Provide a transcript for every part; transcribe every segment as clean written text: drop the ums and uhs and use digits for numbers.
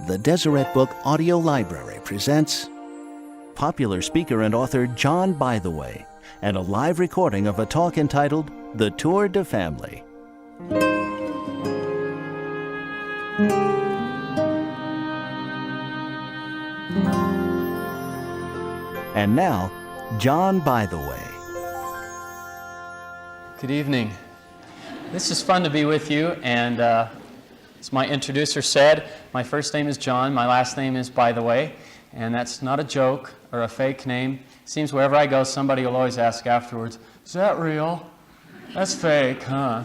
The Deseret Book Audio Library presents popular speaker and author John Bytheway and a live recording of a talk entitled The Tour de Family. And now, John Bytheway. Good evening. This is fun to be with you, and as my introducer said, my first name is John, my last name is Bytheway, and that's not a joke or a fake name. It seems wherever I go, somebody will always ask afterwards, "Is that real? That's fake, huh?"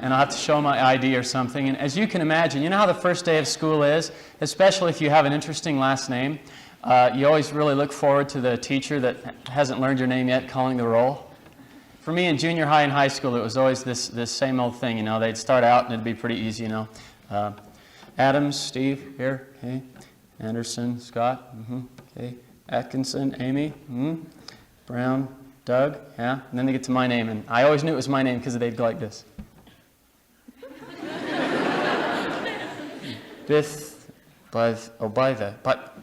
And I'll have to show my ID or something. And as you can imagine, you know how the first day of school is, especially if you have an interesting last name. You always really look forward to the teacher that hasn't learned your name yet calling the roll. For me in junior high and high school, it was always this same old thing, you know. They'd start out and it'd be pretty easy, you know. Adams, Steve, here, okay. Anderson, Scott, okay. Atkinson, Amy, Brown, Doug, yeah. And then they get to my name, and I always knew it was my name because they'd go like this.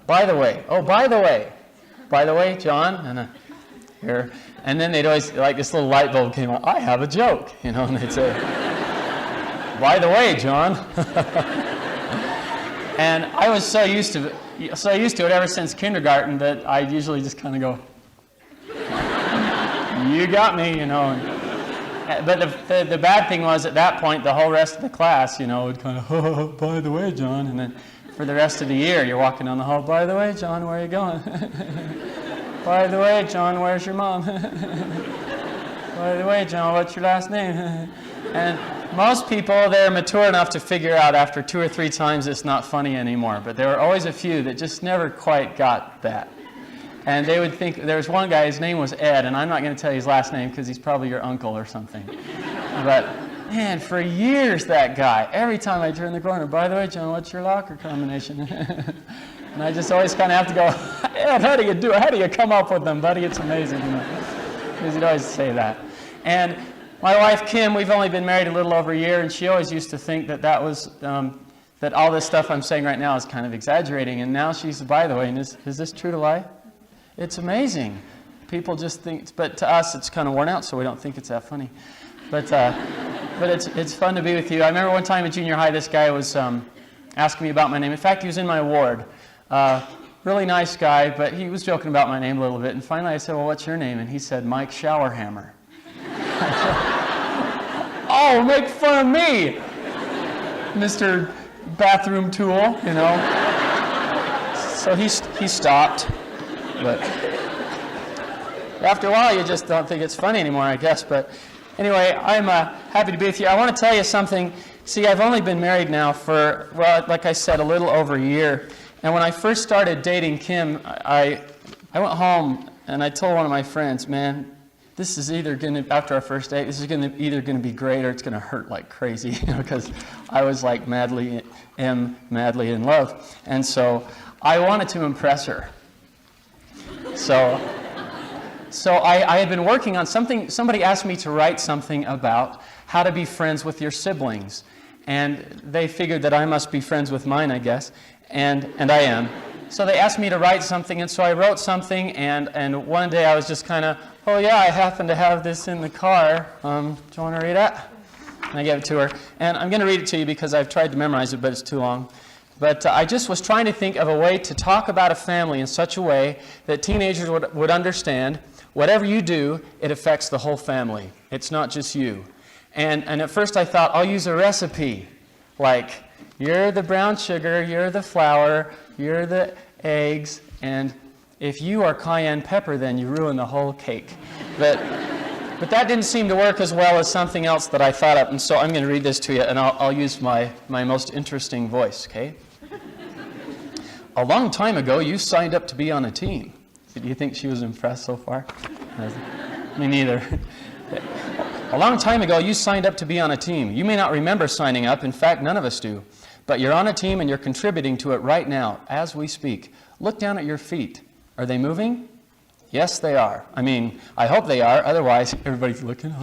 By the way, John, and here. And then they'd always, like this little light bulb came on, I have a joke, you know, and they'd say, "By the way, John." And I was so used to it ever since kindergarten that I usually just kind of go, "You got me," you know. But the bad thing was at that point, the whole rest of the class, you know, would kind of, "Oh, by the way, John," and then for the rest of the year, you're walking down the hall, "By the way, John, where are you going?" "By the way, John, where's your mom?" "By the way, John, what's your last name?" And most people, they're mature enough to figure out after 2 or 3 times it's not funny anymore. But there were always a few that just never quite got that. And they would think, there was one guy, his name was Ed, and I'm not going to tell you his last name because he's probably your uncle or something. But, man, for years that guy, every time I turn the corner, "By the way, John, what's your locker combination?" And I just always kind of have to go, "Ed, how do you do it? How do you come up with them, buddy? It's amazing." You know? Because he'd always say that. And my wife, Kim, we've only been married a little over a year, and she always used to think that was, that all this stuff I'm saying right now is kind of exaggerating. And now she's, "By the way," and is this true to life? It's amazing. People just think, but to us it's kind of worn out, so we don't think it's that funny. But it's fun to be with you. I remember one time in junior high, this guy was asking me about my name. In fact, he was in my ward. Really nice guy, but he was joking about my name a little bit. And finally I said, "Well, what's your name?" And he said, "Mike Showerhammer." "Oh, make fun of me, Mr. Bathroom Tool," you know. So he stopped. But after a while, you just don't think it's funny anymore, I guess. But anyway, I'm happy to be with you. I want to tell you something. See, I've only been married now for, well, like I said, a little over a year. And when I first started dating Kim, I went home and I told one of my friends, "Man, this is either going to, after our first date, this is either going to be great or it's going to hurt like crazy," you know, because I was like madly in love. And so I wanted to impress her. So I had been working on something. Somebody asked me to write something about how to be friends with your siblings. And they figured that I must be friends with mine, I guess. And I am. So they asked me to write something, and so I wrote something, and one day I was just kind of, "Oh yeah, I happen to have this in the car. Do you want to read it?" And I gave it to her. And I'm going to read it to you because I've tried to memorize it, but it's too long. But I just was trying to think of a way to talk about a family in such a way that teenagers would understand whatever you do, it affects the whole family. It's not just you. And at first I thought, I'll use a recipe. Like, you're the brown sugar, you're the flour, you're the eggs, and if you are cayenne pepper, then you ruin the whole cake. But that didn't seem to work as well as something else that I thought up. And so I'm going to read this to you, and I'll use my most interesting voice, okay? "A long time ago, you signed up to be on a team." Do you think she was impressed so far? Me neither. "A long time ago, you signed up to be on a team. You may not remember signing up. In fact, none of us do. But you're on a team and you're contributing to it right now, as we speak. Look down at your feet. Are they moving? Yes, they are. I mean, I hope they are. Otherwise, everybody's looking.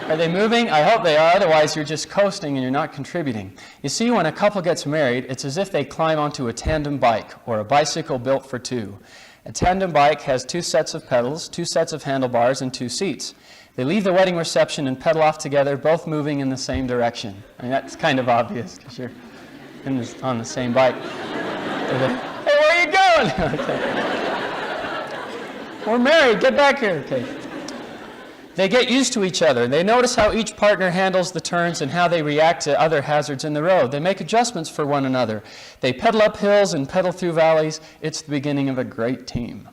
Are they moving? I hope they are, otherwise you're just coasting and you're not contributing. You see, when a couple gets married, it's as if they climb onto a tandem bike, or a bicycle built for two. A tandem bike has 2 sets of pedals, 2 sets of handlebars, and 2 seats. They leave the wedding reception and pedal off together, both moving in the same direction. I mean, that's kind of obvious because you're on the same bike. Hey, where are you going? Okay. We're married, get back here. Okay. They get used to each other. They notice how each partner handles the turns and how they react to other hazards in the road. They make adjustments for one another. They pedal up hills and pedal through valleys. It's the beginning of a great team.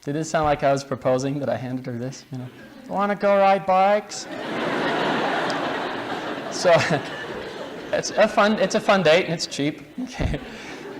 Did it sound like I was proposing that I handed her this? You know, want to go ride bikes? So it's a fun date and it's cheap. Okay.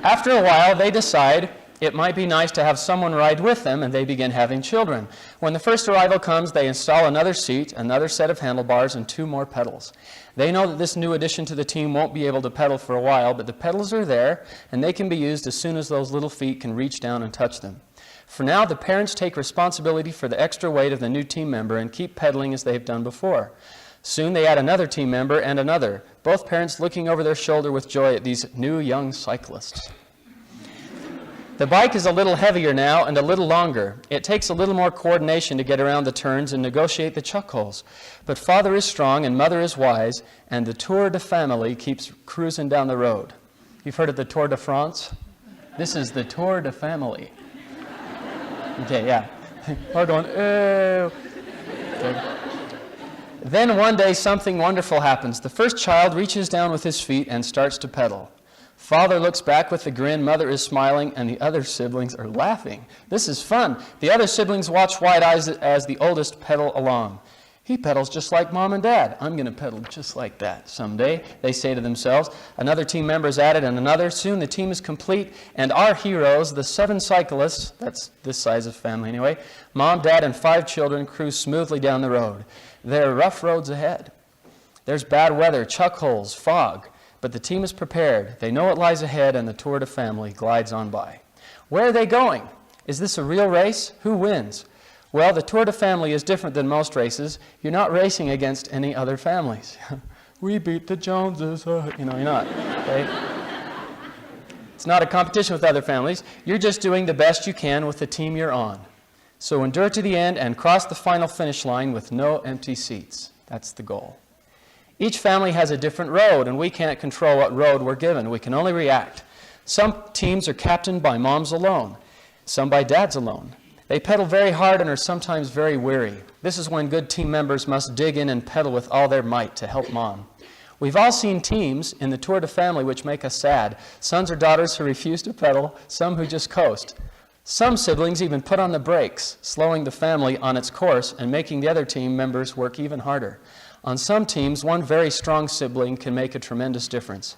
After a while, they decide it might be nice to have someone ride with them, and they begin having children. When the first arrival comes, they install another seat, another set of handlebars, and 2 more pedals. They know that this new addition to the team won't be able to pedal for a while, but the pedals are there, and they can be used as soon as those little feet can reach down and touch them. For now, the parents take responsibility for the extra weight of the new team member and keep pedaling as they've done before. Soon they add another team member and another, both parents looking over their shoulder with joy at these new young cyclists. The bike is a little heavier now and a little longer. It takes a little more coordination to get around the turns and negotiate the chuck holes. But father is strong and mother is wise, and the Tour de Family keeps cruising down the road. You've heard of the Tour de France? This is the Tour de Family. Okay, yeah. We're going, oh. Okay. Then one day something wonderful happens. The first child reaches down with his feet and starts to pedal. Father looks back with a grin, mother is smiling, and the other siblings are laughing. This is fun. The other siblings watch wide-eyed as the oldest pedal along. He pedals just like Mom and Dad. I'm going to pedal just like that someday, they say to themselves. Another team member is added and another. Soon the team is complete, and our heroes, the 7 cyclists, that's this size of family anyway, Mom, Dad, and 5 children cruise smoothly down the road. There are rough roads ahead. There's bad weather, chuck holes, fog. But the team is prepared. They know what lies ahead, and the Tour de Family glides on by. Where are they going? Is this a real race? Who wins? Well, the Tour de Family is different than most races. You're not racing against any other families. We beat the Joneses. You're not. Okay? It's not a competition with other families. You're just doing the best you can with the team you're on. So endure to the end and cross the final finish line with no empty seats. That's the goal. Each family has a different road, and we can't control what road we're given. We can only react. Some teams are captained by moms alone, some by dads alone. They pedal very hard and are sometimes very weary. This is when good team members must dig in and pedal with all their might to help mom. We've all seen teams in the Tour de Family which make us sad. Sons or daughters who refuse to pedal, some who just coast. Some siblings even put on the brakes, slowing the family on its course and making the other team members work even harder. On some teams, one very strong sibling can make a tremendous difference.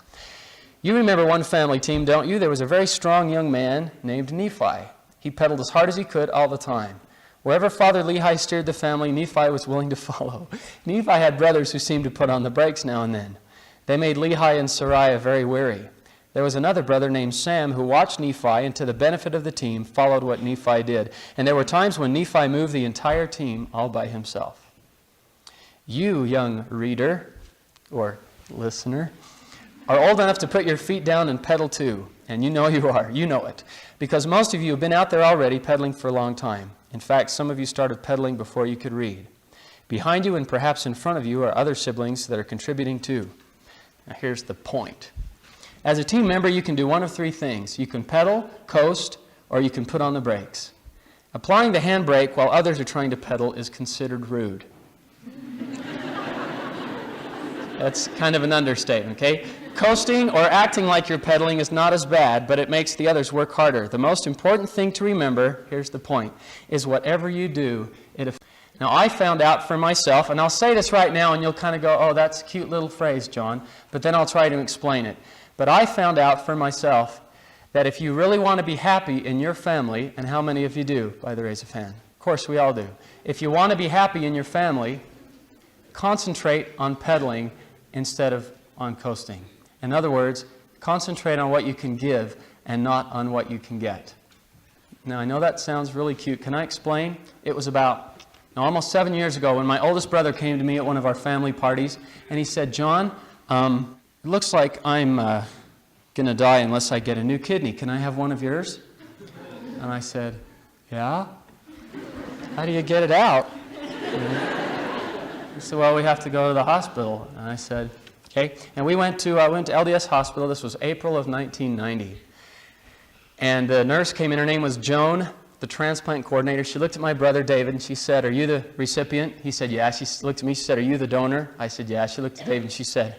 You remember one family team, don't you? There was a very strong young man named Nephi. He pedaled as hard as he could all the time. Wherever Father Lehi steered the family, Nephi was willing to follow. Nephi had brothers who seemed to put on the brakes now and then. They made Lehi and Sariah very weary. There was another brother named Sam who watched Nephi and to the benefit of the team followed what Nephi did. And there were times when Nephi moved the entire team all by himself. You, young reader, or listener, are old enough to put your feet down and pedal too. And you know you are. You know it. Because most of you have been out there already pedaling for a long time. In fact, some of you started pedaling before you could read. Behind you and perhaps in front of you are other siblings that are contributing too. Now here's the point. As a team member, you can do one of 3 things. You can pedal, coast, or you can put on the brakes. Applying the handbrake while others are trying to pedal is considered rude. That's kind of an understatement, okay? Coasting or acting like you're pedaling is not as bad, but it makes the others work harder. The most important thing to remember, here's the point, is whatever you do, it affects. Now, I found out for myself, and I'll say this right now, and you'll kind of go, oh, that's a cute little phrase, John, but then I'll try to explain it. But I found out for myself that if you really want to be happy in your family, and how many of you do, by the raise of hand? Of course, we all do. If you want to be happy in your family, concentrate on pedaling instead of on coasting. In other words, concentrate on what you can give and not on what you can get. Now, I know that sounds really cute. Can I explain? It was about Now, almost 7 years ago, when my oldest brother came to me at one of our family parties, and he said, John, it looks like I'm going to die unless I get a new kidney. Can I have one of yours? And I said, yeah? How do you get it out? He said, well, we have to go to the hospital. And I said, okay. And we went to LDS Hospital. This was April of 1990. And the nurse came in. Her name was Joan, the transplant coordinator. She looked at my brother David, and she said, are you the recipient? He said, yeah. She looked at me. She said, are you the donor? I said, yeah. She looked at David, and she said,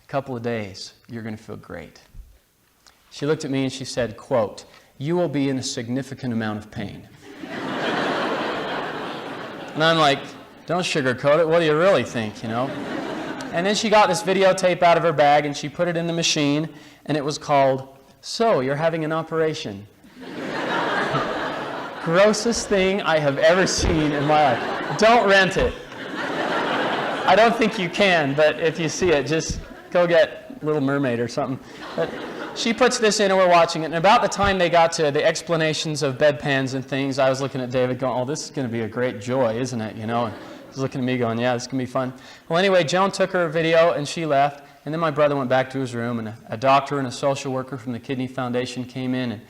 a couple of days, you're going to feel great. She looked at me, and she said, quote, you will be in a significant amount of pain. And I'm like, don't sugarcoat it. What do you really think, you know? And then she got this videotape out of her bag, and she put it in the machine, and it was called, So, You're Having an Operation. Grossest thing I have ever seen in my life. Don't rent it. I don't think you can, but if you see it, just go get Little Mermaid or something. But she puts this in, and we're watching it. And about the time they got to the explanations of bedpans and things, I was looking at David going, oh, this is going to be a great joy, isn't it? You know, and he was looking at me going, yeah, this is going to be fun. Well, anyway, Joan took her video, and she left. And then my brother went back to his room, and a doctor and a social worker from the Kidney Foundation came in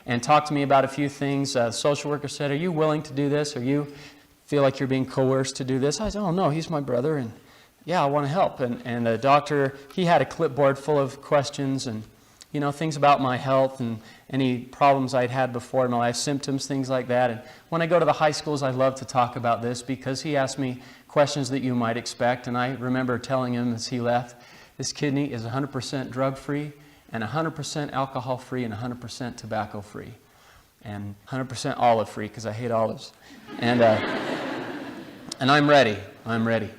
and talked to me about a few things. The social worker said, are you willing to do this? Or you feel like you're being coerced to do this? I said, oh, no, he's my brother, and yeah, I want to help. And the doctor, he had a clipboard full of questions and, you know, things about my health and any problems I'd had before in my life, symptoms, things like that. And when I go to the high schools, I love to talk about this because he asked me questions that you might expect. And I remember telling him as he left, this kidney is 100% drug-free and 100% alcohol-free and 100% tobacco-free and 100% olive-free because I hate olives. And I'm ready. I'm ready.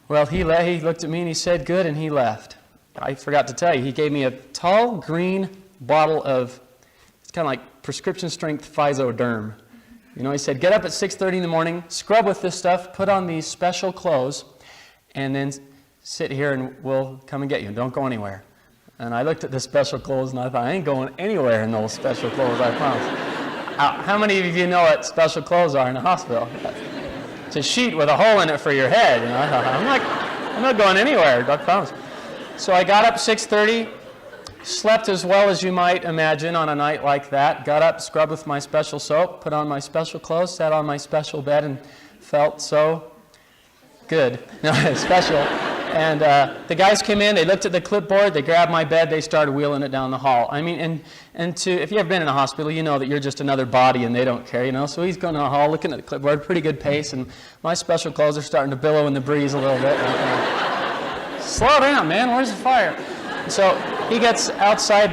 Well, he looked at me and he said, good, and he left. I forgot to tell you, he gave me a tall green bottle of, it's kind of like prescription strength Physoderm. You know, he said, get up at 6:30 in the morning, scrub with this stuff, put on these special clothes, and then sit here and we'll come and get you. Don't go anywhere. And I looked at the special clothes and I thought, I ain't going anywhere in those special clothes, I promise. How many of you know what special clothes are in a hospital? It's a sheet with a hole in it for your head. You know, I thought, I'm not going anywhere, I promise. So I got up 6:30, slept as well as you might imagine on a night like that, got up, scrubbed with my special soap, put on my special clothes, sat on my special bed, and felt so good. No, special. And the guys came in, they looked at the clipboard, they grabbed my bed, they started wheeling it down the hall. I mean, if you've ever been in a hospital, you know that you're just another body and they don't care, you know. So he's going down the hall, looking at the clipboard, pretty good pace, and my special clothes are starting to billow in the breeze a little bit. Slow down, man, where's the fire? So he gets outside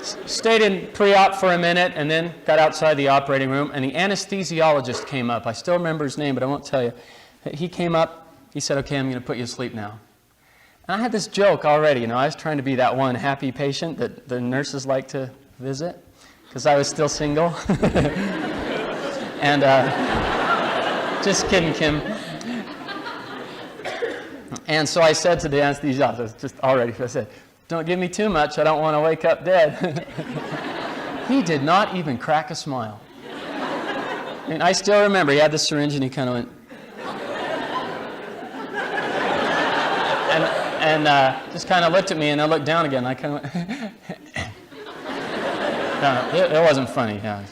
stayed in pre-op for a minute, and then got outside the operating room, and the anesthesiologist came up. I still remember his name, but I won't tell you. He came up. He said, okay, I'm going to put you to sleep now. And I had this joke already, you know, I was trying to be that one happy patient that the nurses like to visit, because I was still single. And just kidding, Kim. And so I said to the anesthesiologist, just already, I said, don't give me too much, I don't want to wake up dead. He did not even crack a smile. I mean, I still remember, he had the syringe and he kind of went, and just kind of looked at me, and I looked down again. I kind of went, no, it wasn't funny. Yeah.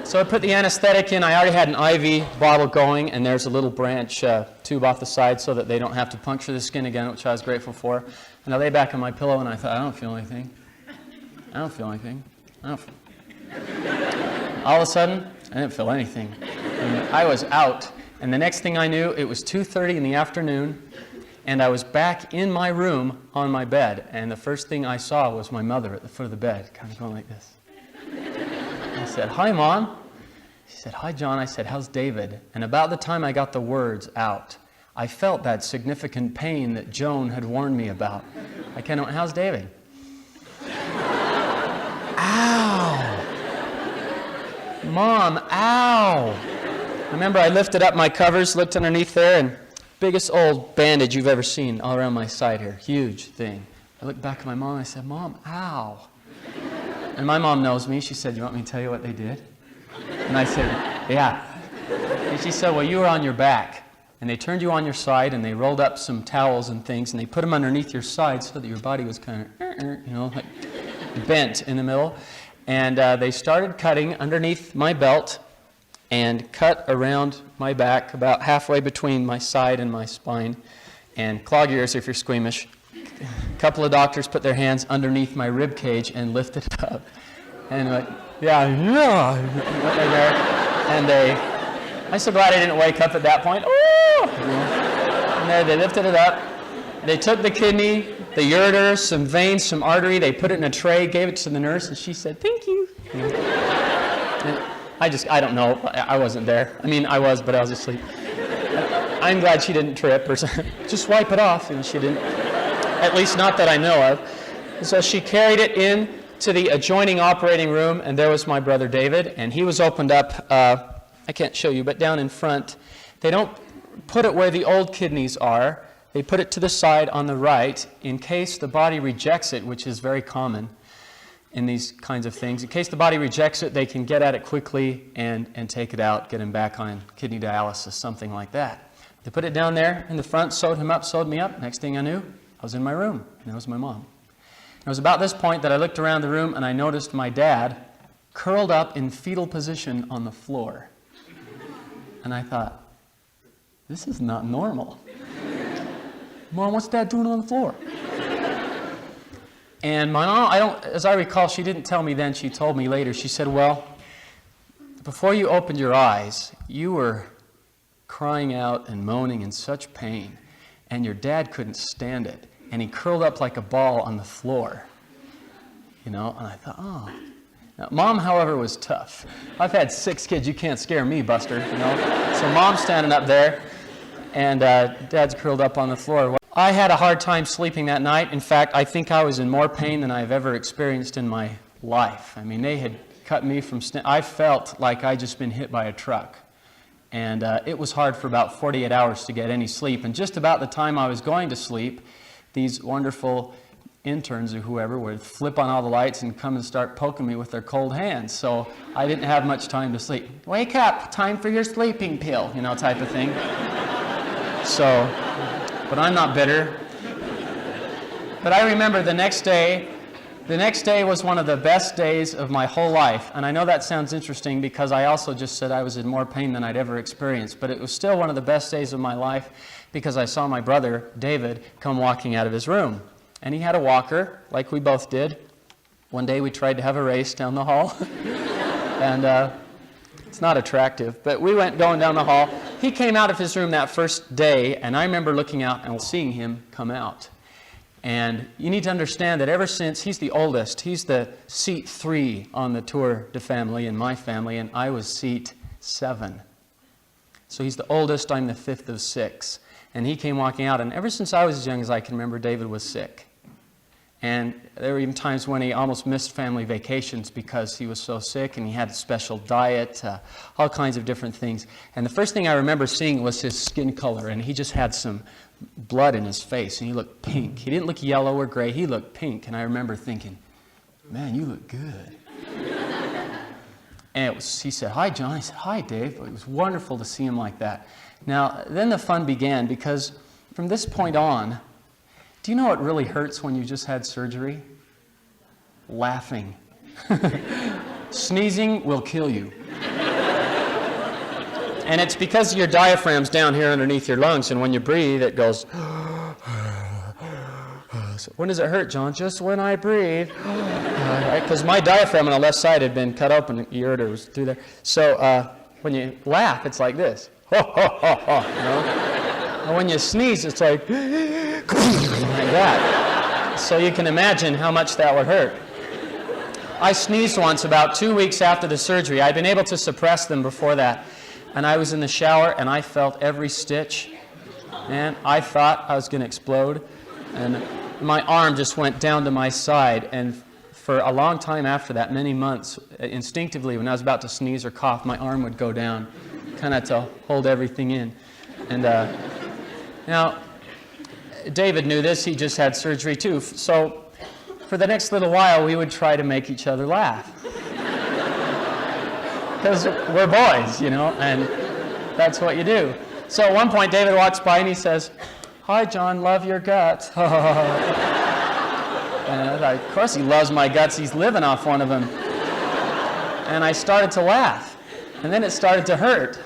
So I put the anesthetic in. I already had an IV bottle going, and there's a little branch tube off the side so that they don't have to puncture the skin again, which I was grateful for. And I lay back on my pillow, and I thought, I don't feel anything. I don't feel anything. All of a sudden, I didn't feel anything. And I was out, and the next thing I knew, it was 2:30 in the afternoon, and I was back in my room on my bed, and the first thing I saw was my mother at the foot of the bed, kind of going like this. I said, hi, Mom. She said, hi, John. I said, how's David? And about the time I got the words out, I felt that significant pain that Joan had warned me about. I kind of went, how's David? Ow! Mom, ow! I remember I lifted up my covers, looked underneath there, and biggest old bandage you've ever seen all around my side here. Huge thing. I looked back at my mom and I said, Mom, ow. And my mom knows me. She said, you want me to tell you what they did? And I said, yeah. And she said, well, you were on your back. And they turned you on your side, and they rolled up some towels and things, and they put them underneath your side so that your body was kind of, like bent in the middle. And they started cutting underneath my belt and cut around my back about halfway between my side and my spine. And clog your ears if you're squeamish. A couple of doctors put their hands underneath my rib cage and lifted it up. And like, I'm so glad I didn't wake up at that point. Oh! And they lifted it up. They took the kidney, the ureter, some veins, some artery. They put it in a tray, gave it to the nurse, and she said, thank you. And I don't know. I wasn't there. I mean, I was, but I was asleep. I'm glad she didn't trip or something. Just wipe it off. And she didn't. At least not that I know of. And so she carried it in to the adjoining operating room, and there was my brother David, and he was opened up, I can't show you, but down in front. They don't put it where the old kidneys are. They put it to the side on the right in case the body rejects it, which is very common in these kinds of things. In case the body rejects it, they can get at it quickly and take it out, get him back on kidney dialysis, something like that. They put it down there in the front, sewed him up, sewed me up. Next thing I knew, I was in my room, and there was my mom. It was about this point that I looked around the room and I noticed my dad curled up in fetal position on the floor. And I thought, this is not normal. Mom, what's Dad doing on the floor? And my mom, as I recall, she didn't tell me then, she told me later. She said, well, before you opened your eyes, you were crying out and moaning in such pain, and your dad couldn't stand it. And he curled up like a ball on the floor, and I thought, oh. Now, Mom, however, was tough. I've had 6 kids. You can't scare me, Buster, So Mom's standing up there, and Dad's curled up on the floor. I had a hard time sleeping that night. In fact, I think I was in more pain than I've ever experienced in my life. I mean, they had cut me from... I felt like I'd just been hit by a truck. And it was hard for about 48 hours to get any sleep. And just about the time I was going to sleep, these wonderful interns or whoever would flip on all the lights and come and start poking me with their cold hands. So I didn't have much time to sleep. Wake up, time for your sleeping pill, type of thing. So, but I'm not bitter. But I remember the next day was one of the best days of my whole life. And I know that sounds interesting because I also just said I was in more pain than I'd ever experienced. But it was still one of the best days of my life because I saw my brother, David, come walking out of his room. And he had a walker, like we both did. One day we tried to have a race down the hall. And it's not attractive, but we went going down the hall. He came out of his room that first day, and I remember looking out and seeing him come out. And you need to understand that ever since, he's the oldest. He's the seat 3 on the Tour de Family in my family, and I was seat 7. So he's the oldest, I'm the 5th of 6. And he came walking out, and ever since I was as young as I can remember, David was sick. And there were even times when he almost missed family vacations because he was so sick, and he had a special diet, all kinds of different things. And the first thing I remember seeing was his skin color, and he just had some blood in his face, and he looked pink. He didn't look yellow or gray, he looked pink. And I remember thinking, man, you look good. And he said, hi, John. I said, hi, Dave. It was wonderful to see him like that. Now, then the fun began, because from this point on, do you know what really hurts when you just had surgery? Laughing. Sneezing will kill you. And it's because your diaphragm's down here underneath your lungs, and when you breathe, it goes... So when does it hurt, John? Just when I breathe. Because my diaphragm on the left side had been cut open, the ureter was through there. So when you laugh, it's like this. Ho, ho, ho, ho, And when you sneeze, it's like that. So you can imagine how much that would hurt. I sneezed once about 2 weeks after the surgery. I'd been able to suppress them before that. And I was in the shower, and I felt every stitch. And I thought I was going to explode. And my arm just went down to my side. And for a long time after that, many months, instinctively, when I was about to sneeze or cough, my arm would go down, kind of to hold everything in. And now, David knew this. He just had surgery too. So for the next little while, we would try to make each other laugh. Because we're boys, and That's what you do. So at one point, David walks by and he says, "Hi, John, love your guts." And I thought, of course he loves my guts. He's living off one of them. And I started to laugh. And then it started to hurt.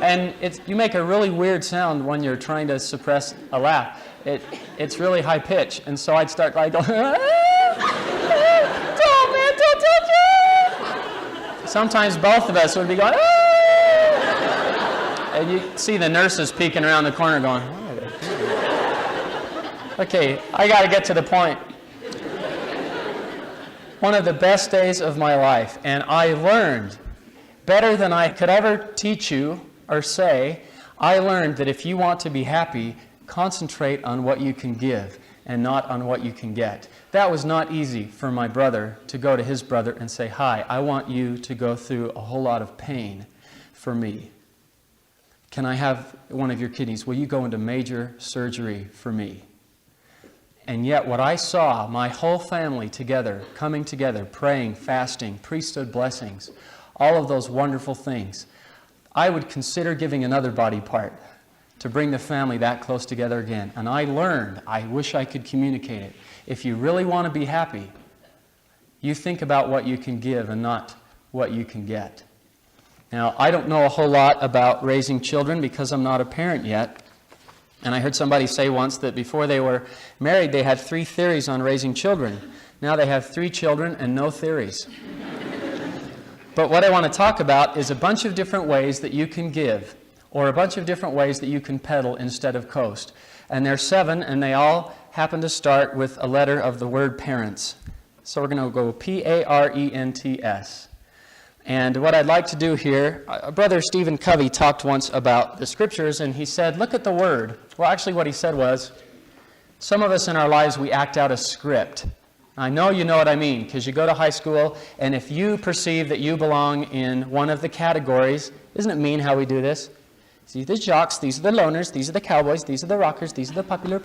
And you make a really weird sound when you're trying to suppress a laugh. It's really high pitch. And so I'd start like, "Oh, man, don't touch it!" Sometimes both of us would be going, "Ah!" And you see the nurses peeking around the corner going, "What are they doing?" Okay, I got to get to the point. One of the best days of my life, and I learned better than I could ever teach you or say. I learned that if you want to be happy, concentrate on what you can give and not on what you can get. That was not easy for my brother to go to his brother and say, "Hi, I want you to go through a whole lot of pain for me. Can I have one of your kidneys? Will you go into major surgery for me?" And yet what I saw, my whole family together, coming together, praying, fasting, priesthood blessings, all of those wonderful things, I would consider giving another body part to bring the family that close together again. And I learned, I wish I could communicate it, if you really want to be happy, you think about what you can give and not what you can get. Now, I don't know a whole lot about raising children because I'm not a parent yet. And I heard somebody say once that before they were married, they had 3 theories on raising children. Now they have 3 children and no theories. But what I want to talk about is a bunch of different ways that you can give, or a bunch of different ways that you can pedal instead of coast. And there's 7, and they all happen to start with a letter of the word parents. So we're going to go P-A-R-E-N-T-S. And what I'd like to do here, Brother Stephen Covey talked once about the scriptures, and he said, look at the word. Well, actually what he said was, some of us in our lives, we act out a script. I know you know what I mean, because you go to high school, and if you perceive that you belong in one of the categories, isn't it mean how we do this? These are the jocks, these are the loners, these are the cowboys, these are the rockers, these are the popular.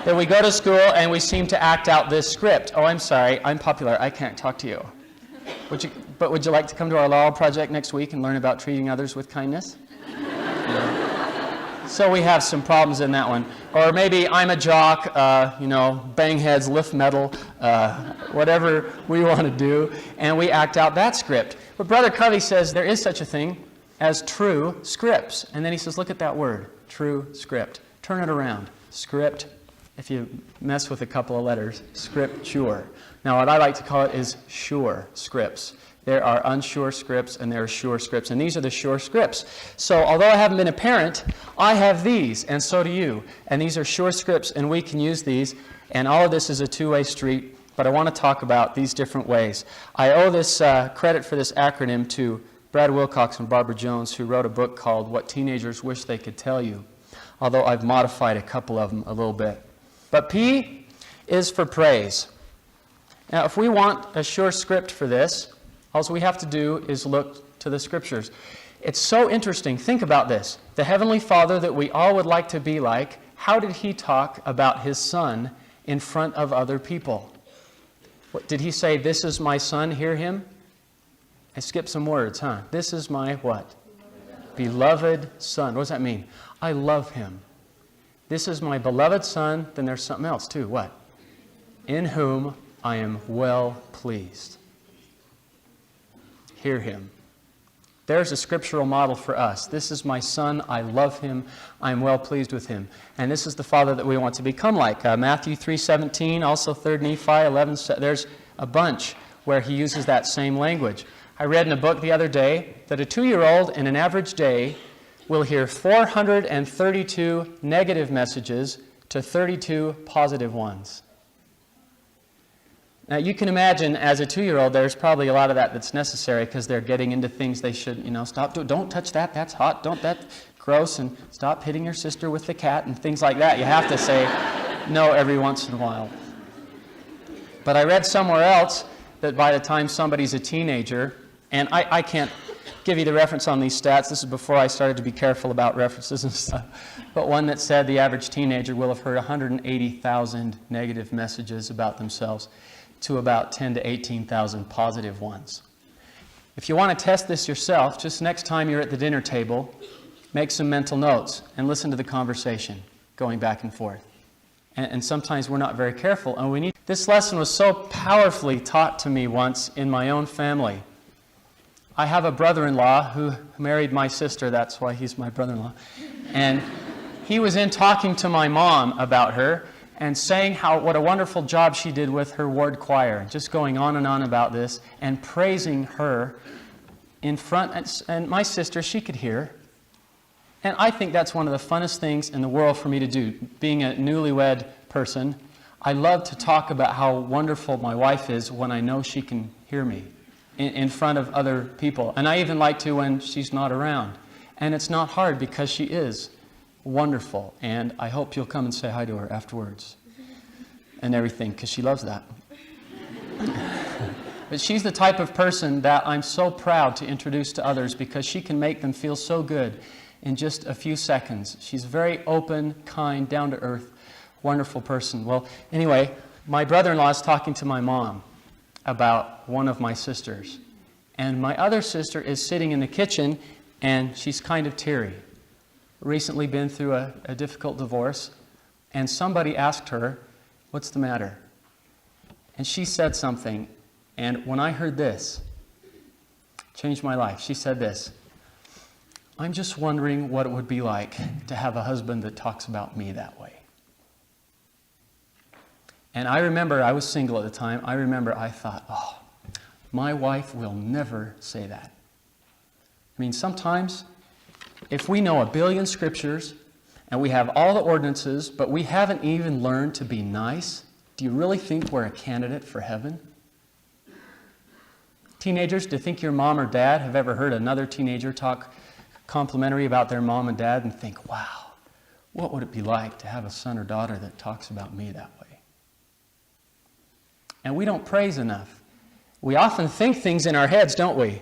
Then we go to school and we seem to act out this script. Oh, I'm sorry, I'm popular, I can't talk to you. But would you like to come to our Laurel Project next week and learn about treating others with kindness? Yeah. So we have some problems in that one. Or maybe I'm a jock, bang heads, lift metal, whatever we want to do, and we act out that script. But Brother Covey says there is such a thing as true scripts. And then he says, look at that word, true script. Turn it around, script. If you mess with a couple of letters, scripture. Now what I like to call it is sure scripts. There are unsure scripts and there are sure scripts, and these are the sure scripts. So although I haven't been a parent, I have these, and so do you. And these are sure scripts, and we can use these, and all of this is a two-way street, but I want to talk about these different ways. I owe this credit for this acronym to Brad Wilcox and Barbara Jones, who wrote a book called What Teenagers Wish They Could Tell You, although I've modified a couple of them a little bit. But P is for praise. Now, if we want a sure script for this, all we have to do is look to the Scriptures. It's so interesting. Think about this. The Heavenly Father that we all would like to be like, how did He talk about His Son in front of other people? What, did He say, this is my Son, hear Him? I skipped some words, huh? This is my what? Beloved Son. What does that mean? I love Him. This is my beloved Son. Then there's something else too. What? In whom I am well pleased. Hear Him. There's a scriptural model for us. This is my Son. I love Him. I am well pleased with Him. And this is the Father that we want to become like. Matthew 3:17, also 3 Nephi 11. There's a bunch where He uses that same language. I read in a book the other day that a 2-year-old in an average day will hear 432 negative messages to 32 positive ones. Now you can imagine as a 2-year-old there's probably a lot of that that's necessary because they're getting into things they should, stop doing. Don't touch that, that's hot, that's gross, and stop hitting your sister with the cat and things like that. You have to say no every once in a while. But I read somewhere else that by the time somebody's a teenager, and I can't give you the reference on these stats. This is before I started to be careful about references and stuff. But one that said the average teenager will have heard 180,000 negative messages about themselves to about 10 to 18,000 positive ones. If you want to test this yourself, just next time you're at the dinner table, make some mental notes and listen to the conversation going back and forth. And sometimes we're not very careful, and we need. This lesson was so powerfully taught to me once in my own family. I have a brother-in-law who married my sister. That's why he's my brother-in-law. And he was in talking to my mom about her and saying what a wonderful job she did with her ward choir, just going on and on about this and praising her in front. And my sister, she could hear. And I think that's one of the funnest things in the world for me to do. Being a newlywed person, I love to talk about how wonderful my wife is when I know she can hear me in front of other people. And I even like to when she's not around. And it's not hard because she is wonderful. And I hope you'll come and say hi to her afterwards and everything, because she loves that. But she's the type of person that I'm so proud to introduce to others because she can make them feel so good in just a few seconds. She's very open, kind, down-to-earth, wonderful person. Well, anyway, my brother-in-law is talking to my mom about one of my sisters. And my other sister is sitting in the kitchen, and she's kind of teary. Recently been through a difficult divorce, and somebody asked her, "What's the matter?" And she said something, and when I heard this, it changed my life. She said this: "I'm just wondering what it would be like to have a husband that talks about me that way." And I remember, I was single at the time, I thought, oh, my wife will never say that. I mean, sometimes, if we know a billion scriptures, and we have all the ordinances, but we haven't even learned to be nice, do you really think we're a candidate for heaven? Teenagers, do you think your mom or dad have ever heard another teenager talk complimentary about their mom and dad and think, wow, what would it be like to have a son or daughter that talks about me that way? And we don't praise enough. We often think things in our heads, don't we?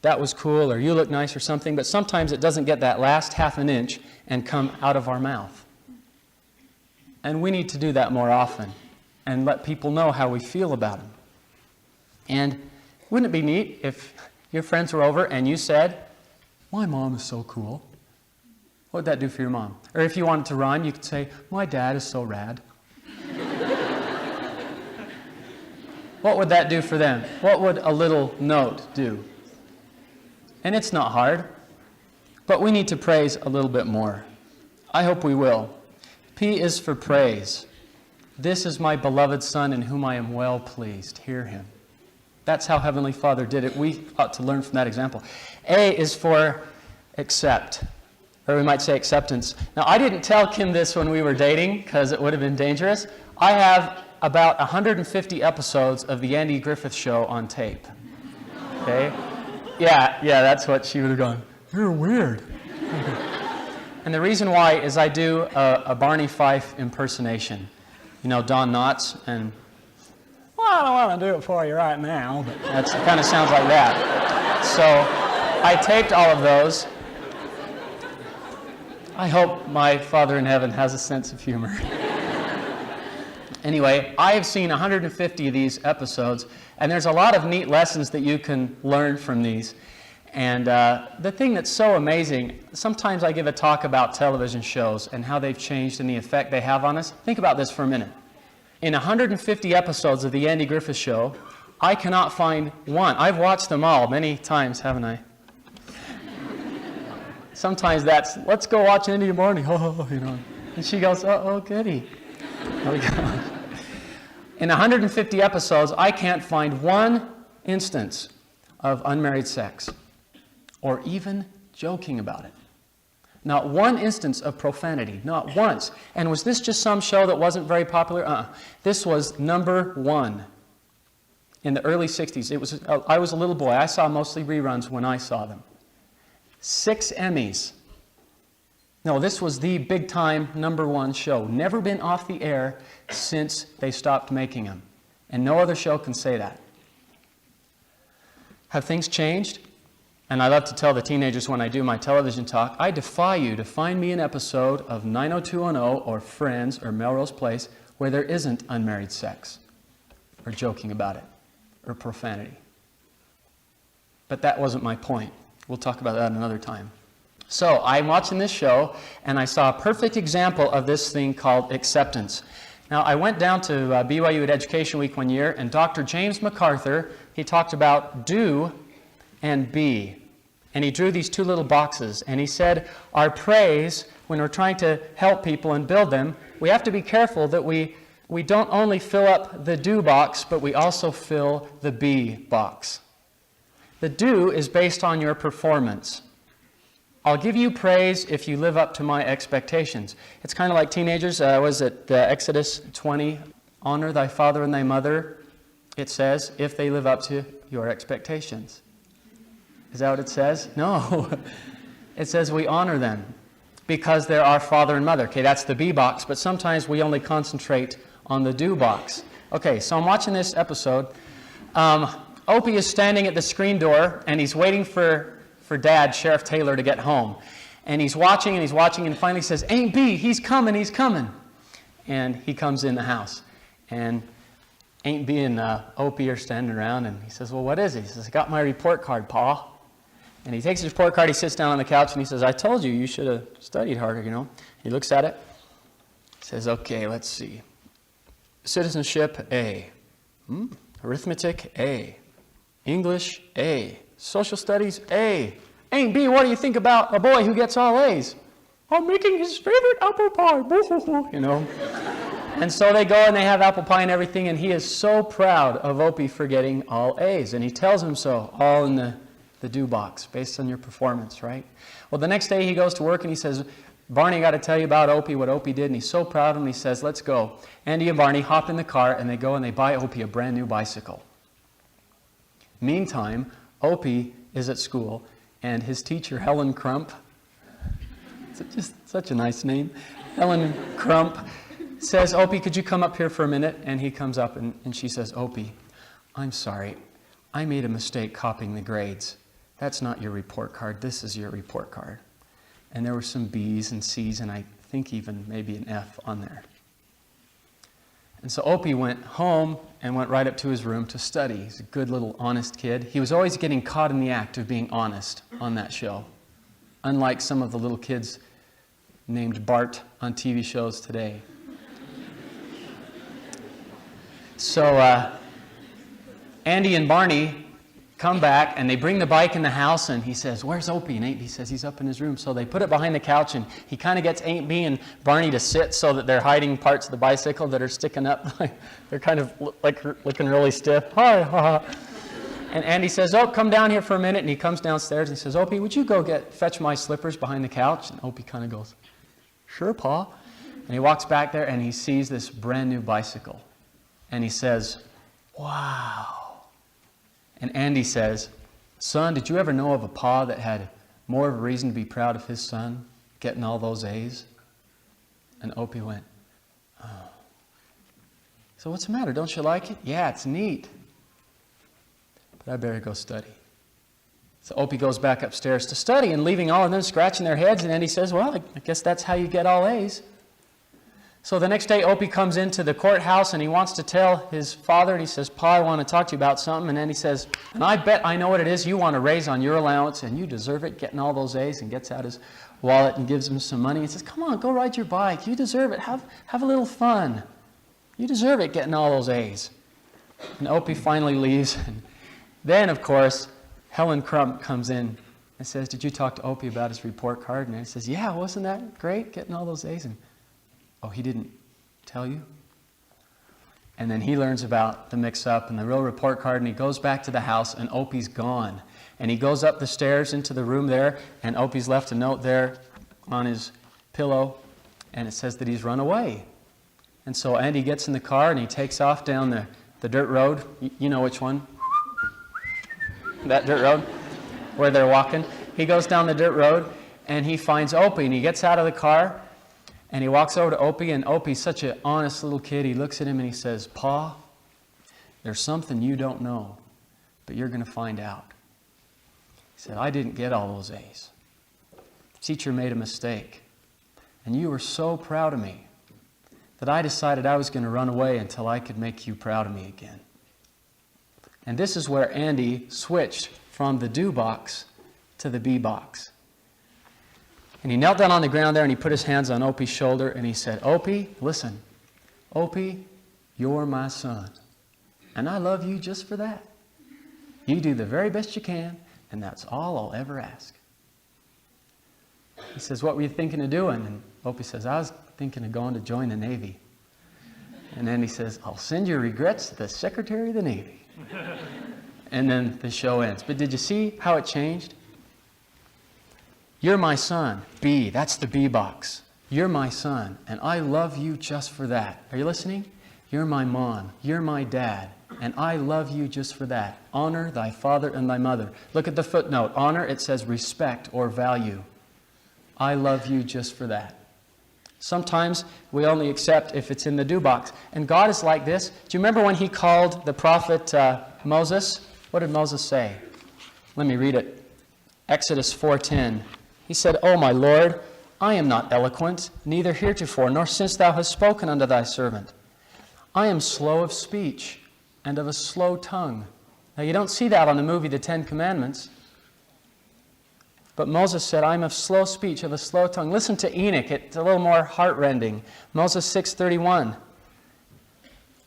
That was cool, or you look nice, or something, but sometimes it doesn't get that last half an inch and come out of our mouth. And we need to do that more often and let people know how we feel about them. And wouldn't it be neat if your friends were over and you said, "My mom is so cool"? What would that do for your mom? Or if you wanted to rhyme, you could say, "My dad is so rad." What would that do for them? What would a little note do? And it's not hard, but we need to praise a little bit more. I hope we will. P is for praise. "This is my beloved Son in whom I am well pleased. Hear him." That's how Heavenly Father did it. We ought to learn from that example. A is for accept, or we might say acceptance. Now, I didn't tell Kim this when we were dating because it would have been dangerous. I have about 150 episodes of the Andy Griffith Show on tape. Okay? Yeah, that's what she would have gone, "You're weird." And the reason why is I do a Barney Fife impersonation. You know, Don Knotts, and, "Well, I don't want to do it for you right now," but it kind of sounds like that. So I taped all of those. I hope my Father in heaven has a sense of humor. Anyway, I have seen 150 of these episodes, and there's a lot of neat lessons that you can learn from these. And the thing that's so amazing, sometimes I give a talk about television shows and how they've changed and the effect they have on us. Think about this for a minute. In 150 episodes of the Andy Griffith Show, I cannot find one. I've watched them all many times, haven't I? Sometimes that's, "Let's go watch Andy in the morning," you know. And she goes, "Oh, goody." There we go. In 150 episodes, I can't find one instance of unmarried sex or even joking about it. Not one instance of profanity, not once. And was this just some show that wasn't very popular? This was number one in the early 60s. I was a little boy. I saw mostly reruns when I saw them. 6 Emmys. No, this was the big-time number one show. Never been off the air since they stopped making them. And no other show can say that. Have things changed? And I love to tell the teenagers when I do my television talk, I defy you to find me an episode of 90210 or Friends or Melrose Place where there isn't unmarried sex or joking about it or profanity. But that wasn't my point. We'll talk about that another time. So I'm watching this show, and I saw a perfect example of this thing called acceptance. Now, I went down to BYU at Education Week one year, and Dr. James MacArthur, he talked about do and be. And he drew these two little boxes, and he said our praise, when we're trying to help people and build them, we have to be careful that we don't only fill up the do box, but we also fill the be box. The do is based on your performance. I'll give you praise if you live up to my expectations. It's kind of like teenagers. Was it Exodus 20? Honor thy father and thy mother. It says, if they live up to your expectations. Is that what it says? No. It says we honor them because they're our father and mother. Okay, that's the be box, but sometimes we only concentrate on the do box. Okay, so I'm watching this episode. Opie is standing at the screen door, and he's waiting for Dad, Sheriff Taylor, to get home. And he's watching, and finally says, Ain't B, he's coming. And he comes in the house. And Ain't B and Opie are standing around, and he says, well, what is it? He says, I got my report card, Pa. And he takes his report card, he sits down on the couch, and he says, I told you, you should have studied harder, you know. He looks at it, says, okay, let's see. Citizenship, A. Arithmetic, A. English, A. Social studies, A. Ain't B, what do you think about a boy who gets all A's? I'm making his favorite apple pie, you know. And so they go and they have apple pie and everything, and he is so proud of Opie for getting all A's. And he tells him so, all in the do box, based on your performance, right? Well, the next day he goes to work and he says, Barney, I got to tell you about Opie, what Opie did. And he's so proud of him, he says, let's go. Andy and Barney hop in the car, and they go and they buy Opie a brand new bicycle. Meantime, Opie is at school, and his teacher, Helen Crump, just such a nice name, Helen Crump, says, Opie, could you come up here for a minute? And he comes up, and she says, Opie, I'm sorry. I made a mistake copying the grades. That's not your report card. This is your report card. And there were some B's and C's, and I think even maybe an F on there. And so Opie went home and went right up to his room to study. He's a good little honest kid. He was always getting caught in the act of being honest on that show, unlike some of the little kids named Bart on TV shows today. So Andy and Barney come back, and they bring the bike in the house, and he says, where's Opie? And Aunt B says he's up in his room. So they put it behind the couch, and he kind of gets Aunt B and Barney to sit so that they're hiding parts of the bicycle that are sticking up. They're kind of like looking really stiff. Hi, ha. And Andy says, oh, come down here for a minute. And he comes downstairs, and he says, Opie, would you go fetch my slippers behind the couch? And Opie kind of goes, sure, Pa. And he walks back there, and he sees this brand new bicycle. And he says, wow. And Andy says, son, did you ever know of a pa that had more of a reason to be proud of his son getting all those A's? And Opie went, oh. So what's the matter? Don't you like it? Yeah, it's neat. But I better go study. So Opie goes back upstairs to study, and leaving all of them scratching their heads. And Andy says, well, I guess that's how you get all A's. So the next day, Opie comes into the courthouse, and he wants to tell his father, and he says, Pa, I want to talk to you about something. And then he says, and I bet I know what it is. You want a raise on your allowance, and you deserve it, getting all those A's, and gets out his wallet and gives him some money. He says, come on, go ride your bike. You deserve it. Have a little fun. You deserve it, getting all those A's. And Opie finally leaves. And then, of course, Helen Crump comes in and says, did you talk to Opie about his report card? And he says, yeah, wasn't that great, getting all those A's? And oh, he didn't tell you? And then he learns about the mix-up and the real report card, and he goes back to the house, and Opie's gone. And he goes up the stairs into the room there, and Opie's left a note there on his pillow, and it says that he's run away. And so Andy gets in the car, and he takes off down the dirt road. You know which one? That dirt road where they're walking. He goes down the dirt road, and he finds Opie, and he gets out of the car, and he walks over to Opie, and Opie's such an honest little kid. He looks at him and he says, Pa, there's something you don't know, but you're going to find out. He said, I didn't get all those A's. The teacher made a mistake, and you were so proud of me that I decided I was going to run away until I could make you proud of me again. And this is where Andy switched from the do box to the be box. And he knelt down on the ground there and he put his hands on Opie's shoulder and he said, Opie, listen, Opie, you're my son. And I love you just for that. You do the very best you can, and that's all I'll ever ask. He says, what were you thinking of doing? And Opie says, I was thinking of going to join the Navy. And then he says, I'll send your regrets to the Secretary of the Navy. And then the show ends. But did you see how it changed? You're my son. B, that's the B box. You're my son, and I love you just for that. Are you listening? You're my mom. You're my dad, and I love you just for that. Honor thy father and thy mother. Look at the footnote. Honor, it says respect or value. I love you just for that. Sometimes we only accept if it's in the do box. And God is like this. Do you remember when he called the prophet Moses? What did Moses say? Let me read it. Exodus 4:10. He said, O my Lord, I am not eloquent, neither heretofore, nor since thou hast spoken unto thy servant. I am slow of speech and of a slow tongue. Now you don't see that on the movie The Ten Commandments. But Moses said, I'm of slow speech, of a slow tongue. Listen to Enoch. It's a little more heart-rending. Moses 6:31.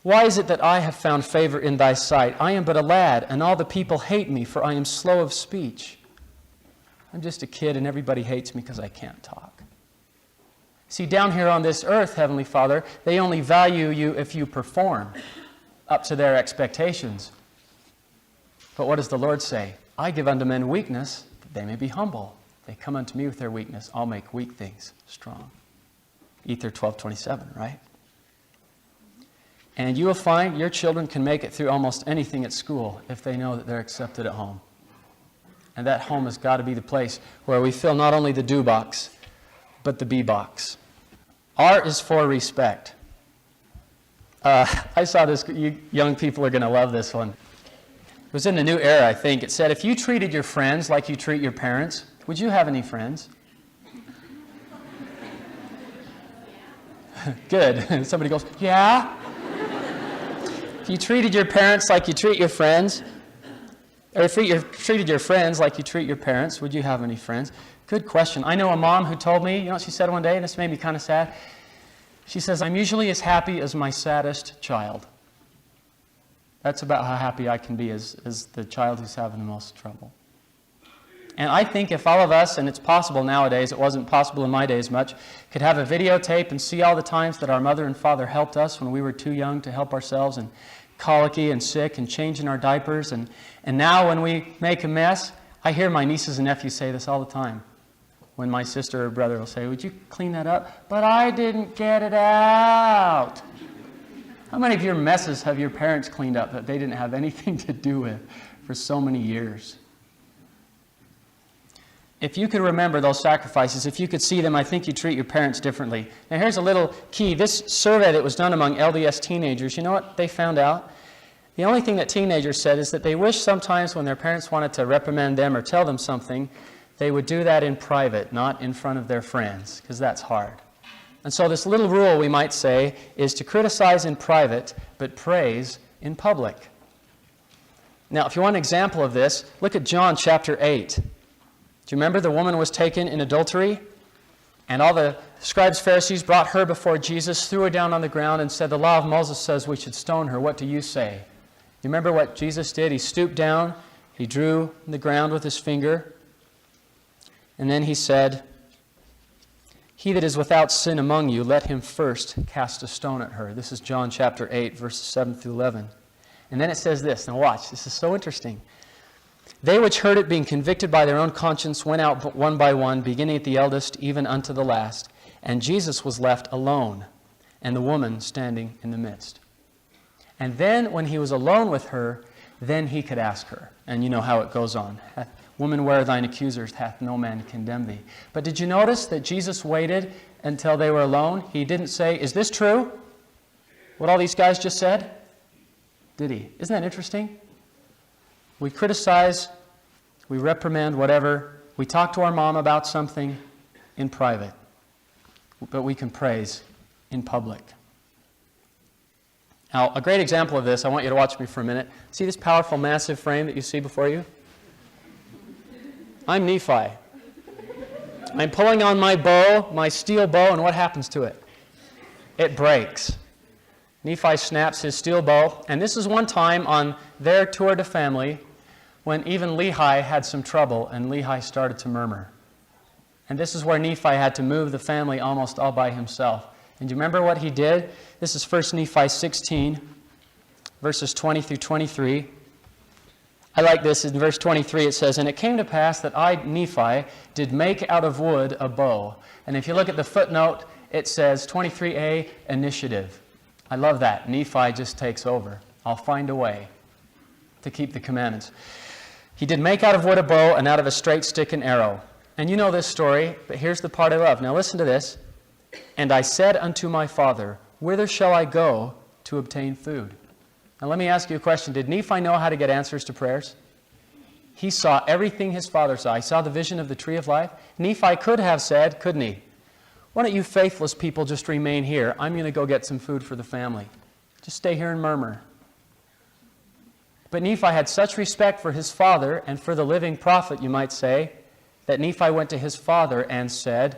Why is it that I have found favor in thy sight? I am but a lad, and all the people hate me, for I am slow of speech. I'm just a kid, and everybody hates me because I can't talk. See, down here on this earth, Heavenly Father, they only value you if you perform up to their expectations. But what does the Lord say? I give unto men weakness, that they may be humble. They come unto me with their weakness. I'll make weak things strong. Ether 12:27, right? And you will find your children can make it through almost anything at school if they know that they're accepted at home. And that home has got to be the place where we fill not only the do box, but the be box. R is for respect. I saw this. You young people are going to love this one. It was in the New Era, I think. It said, if you treated your friends like you treat your parents, would you have any friends? Good. Somebody goes, yeah. If you treated your parents like you treat your friends, or if you treated your friends like you treat your parents, would you have any friends? Good question. I know a mom who told me, you know what she said one day, and this made me kind of sad? She says, I'm usually as happy as my saddest child. That's about how happy I can be as the child who's having the most trouble. And I think if all of us, and it's possible nowadays, it wasn't possible in my days much, could have a videotape and see all the times that our mother and father helped us when we were too young to help ourselves, and colicky and sick and changing our diapers. And now when we make a mess, I hear my nieces and nephews say this all the time. When my sister or brother will say, would you clean that up? But I didn't get it out. How many of your messes have your parents cleaned up that they didn't have anything to do with for so many years? If you could remember those sacrifices, if you could see them, I think you'd treat your parents differently. Now here's a little key. This survey that was done among LDS teenagers, you know what they found out? The only thing that teenagers said is that they wish sometimes when their parents wanted to reprimand them or tell them something, they would do that in private, not in front of their friends, because that's hard. And so this little rule, we might say, is to criticize in private, but praise in public. Now, if you want an example of this, look at John chapter 8. Do you remember the woman was taken in adultery? And all the scribes, Pharisees brought her before Jesus, threw her down on the ground and said, the law of Moses says we should stone her. What do you say? You remember what Jesus did? He stooped down, he drew the ground with his finger, and then he said, he that is without sin among you, let him first cast a stone at her. This is John chapter 8, verses 7 through 11. And then it says this. Now watch, this is so interesting. They which heard it, being convicted by their own conscience, went out one by one, beginning at the eldest, even unto the last. And Jesus was left alone, and the woman standing in the midst. And then when he was alone with her, then he could ask her. And you know how it goes on. Woman, where are thine accusers? Hath no man condemned thee? But did you notice that Jesus waited until they were alone? He didn't say, is this true? What all these guys just said? Did he? Isn't that interesting? We criticize, we reprimand, whatever. We talk to our mom about something in private. But we can praise in public. Now, a great example of this, I want you to watch me for a minute. See this powerful, massive frame that you see before you? I'm Nephi. I'm pulling on my bow, my steel bow, and what happens to it? It breaks. Nephi snaps his steel bow, and this is one time on their tour de family when even Lehi had some trouble, and Lehi started to murmur. And this is where Nephi had to move the family almost all by himself. And do you remember what he did? This is 1 Nephi 16, verses 20 through 23. I like this. In verse 23 it says, "And it came to pass that I, Nephi, did make out of wood a bow." And if you look at the footnote, it says 23a, initiative. I love that. Nephi just takes over. I'll find a way to keep the commandments. He did make out of wood a bow, and out of a straight stick an arrow. And you know this story, but here's the part I love. Now listen to this. "And I said unto my father, Whither shall I go to obtain food?" Now let me ask you a question. Did Nephi know how to get answers to prayers? He saw everything his father saw. He saw the vision of the tree of life. Nephi could have said, couldn't he, "Why don't you faithless people just remain here? I'm going to go get some food for the family. Just stay here and murmur." But Nephi had such respect for his father and for the living prophet, you might say, that Nephi went to his father and said,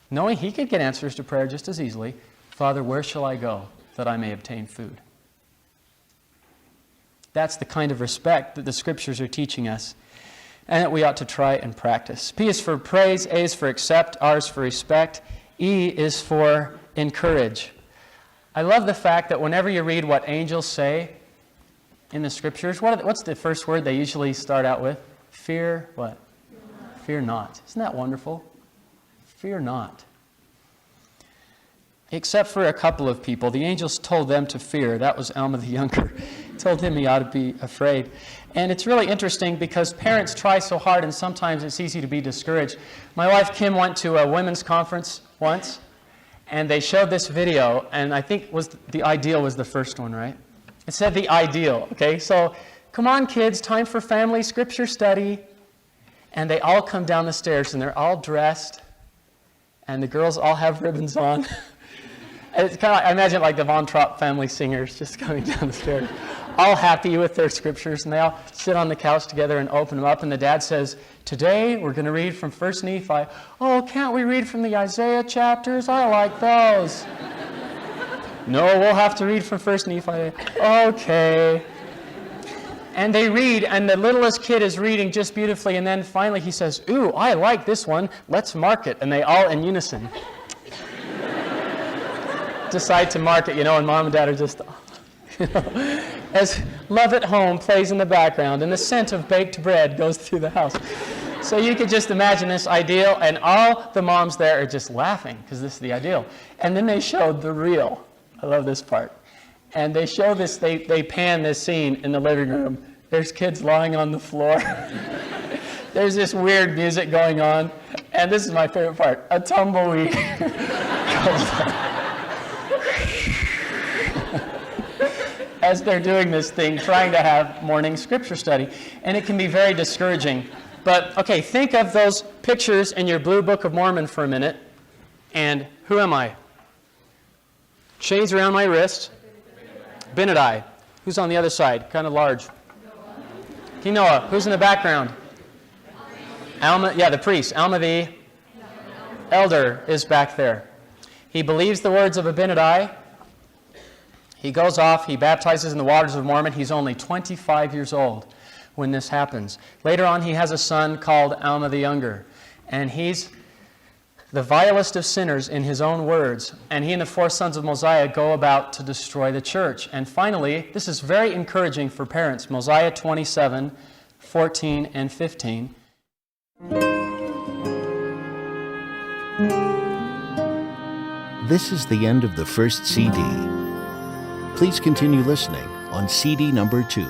knowing he could get answers to prayer just as easily, "Father, where shall I go that I may obtain food?" That's the kind of respect that the Scriptures are teaching us, and that we ought to try and practice. P is for praise, A is for accept, R is for respect, E is for encourage. I love the fact that whenever you read what angels say in the Scriptures, what's the first word they usually start out with? Fear what? Fear not. Isn't that wonderful? Fear not. Except for a couple of people. The angels told them to fear. That was Alma the Younger. Told him he ought to be afraid. And it's really interesting because parents try so hard and sometimes it's easy to be discouraged. My wife Kim went to a women's conference once and they showed this video, and I think the ideal was the first one, right? It said the ideal, okay? So, come on kids, time for family scripture study. And they all come down the stairs and they're all dressed and the girls all have ribbons on. It's kind of, I imagine like the Von Trapp family singers just coming down the stairs, all happy with their scriptures, and they all sit on the couch together and open them up, and the dad says, "Today we're going to read from 1 Nephi. Oh, can't we read from the Isaiah chapters? I like those." "No, we'll have to read from 1 Nephi. "Okay." And they read, and the littlest kid is reading just beautifully, and then finally he says, "Ooh, I like this one. Let's mark it." And they all in unison decide to mark it, and mom and dad are just, as Love at Home plays in the background and the scent of baked bread goes through the house. So you could just imagine this ideal, and all the moms there are just laughing because this is the ideal. And then they showed the real. I love this part. And they show this, they pan this scene in the living room. There's kids lying on the floor. There's this weird music going on. And this is my favorite part. A tumbleweed goes on. As they're doing this thing, trying to have morning scripture study. And it can be very discouraging. But, okay, think of those pictures in your blue Book of Mormon for a minute. And who am I? Chains around my wrist. Benadai. Who's on the other side? Kind of large. Kinoa. Who's in the background? Alma, the priest. Alma the elder is back there. He believes the words of Abinadi. He goes off, he baptizes in the waters of Mormon. He's only 25 years old when this happens. Later on, he has a son called Alma the Younger. And he's the vilest of sinners in his own words. And he and the 4 sons of Mosiah go about to destroy the church. And finally, this is very encouraging for parents. Mosiah 27, 14 and 15. This is the end of the first CD. Please continue listening on CD number 2.